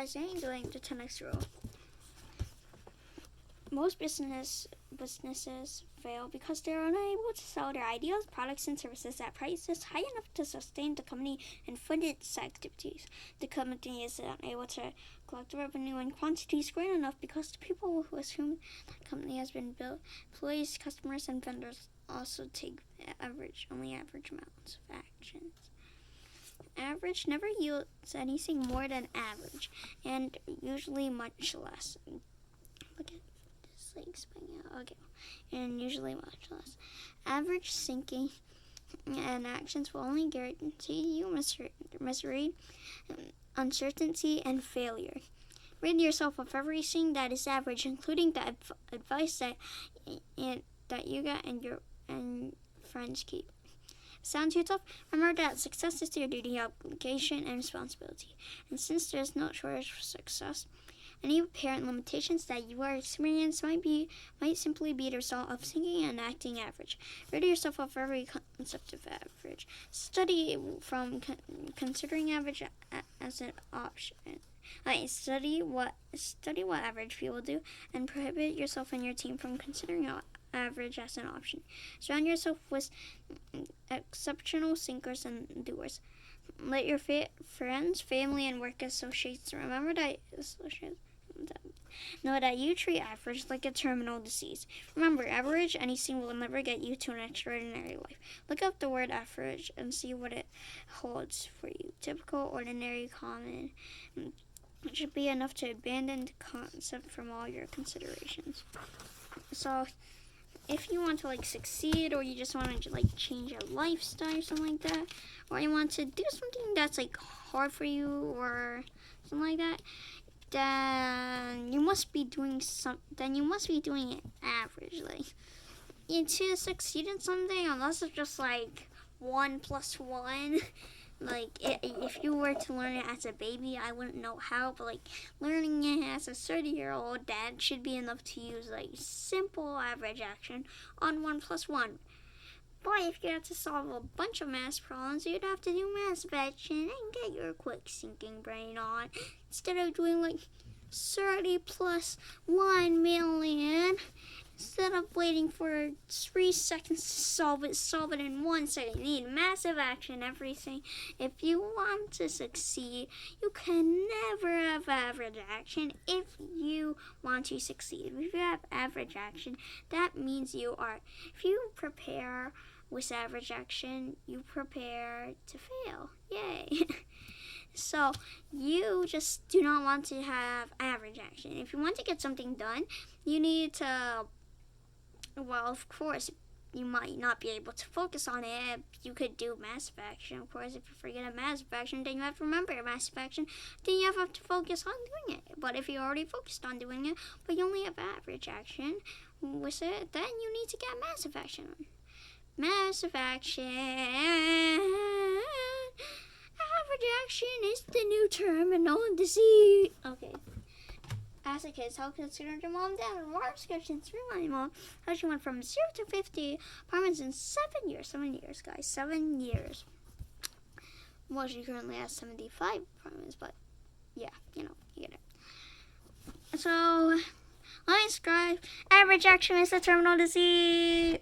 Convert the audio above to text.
guys, I ain't doing the 10x rule. Most businesses fail because they're unable to sell their ideas, products, and services at prices high enough to sustain the company and fund its activities. The company is unable to collect revenue in quantities great enough because the people with whom the company has been built, employees, customers, and vendors, also take only average amounts of actions. Average never yields anything more than average, and usually much less. Look at this, like, spinning out. Okay, and usually much less. Average thinking and actions will only guarantee you misery, uncertainty, and failure. Rid yourself of everything that is average, including the advice that you get and friends keep. Sound too tough? Remember that success is your duty, obligation, and responsibility. And since there's no shortage of success, any apparent limitations that you are experiencing might simply be the result of thinking and acting average. Rid yourself of every concept of average. Study from considering average as an option. Study what average people do, and prohibit yourself and your team from considering average as an option. Surround yourself with exceptional thinkers and doers. Let your friends, family, and work associates know that you treat average like a terminal disease. Remember, average anything will never get you to an extraordinary life. Look up the word average and see what it holds for you. Typical, ordinary, common. It should be enough to abandon the concept from all your considerations. So, if you want to succeed, or you just want to change your lifestyle or something like that, or you want to do something that's hard for you or something like that, then you must be doing it averagely. To succeed in something, unless it's just 1 + 1. If you were to learn it as a baby, I wouldn't know how, but learning it as a 30-year-old, that should be enough to use simple average action on 1 + 1. But if you had to solve a bunch of math problems, you'd have to do massive action and get your quick thinking brain on, instead of doing 30 + 1 million. Instead of waiting for 3 seconds to solve it in 1 second. You need massive action, everything. If you want to succeed, you can never have average action if you want to succeed. If you have average action, that means if you prepare with average action, you prepare to fail. Yay. So, you just do not want to have average action. If you want to get something done, you need to, well, of course, you might not be able to focus on it. You could do massive action. Of course, if you forget a massive action, then you have to remember a massive action. Then you have to focus on doing it. But if you already focused on doing it, but you only have average action with it, then you need to get massive action. Massive action. Average action is the new terminal disease. Okay. As a kid, so considered your mom down and water discussions through my mom. How she went from 0 to 50 apartments in 7 years. 7 years, guys. 7 years. Well, she currently has 75 apartments, but yeah, you get it. So, subscribe. Average action is the terminal disease.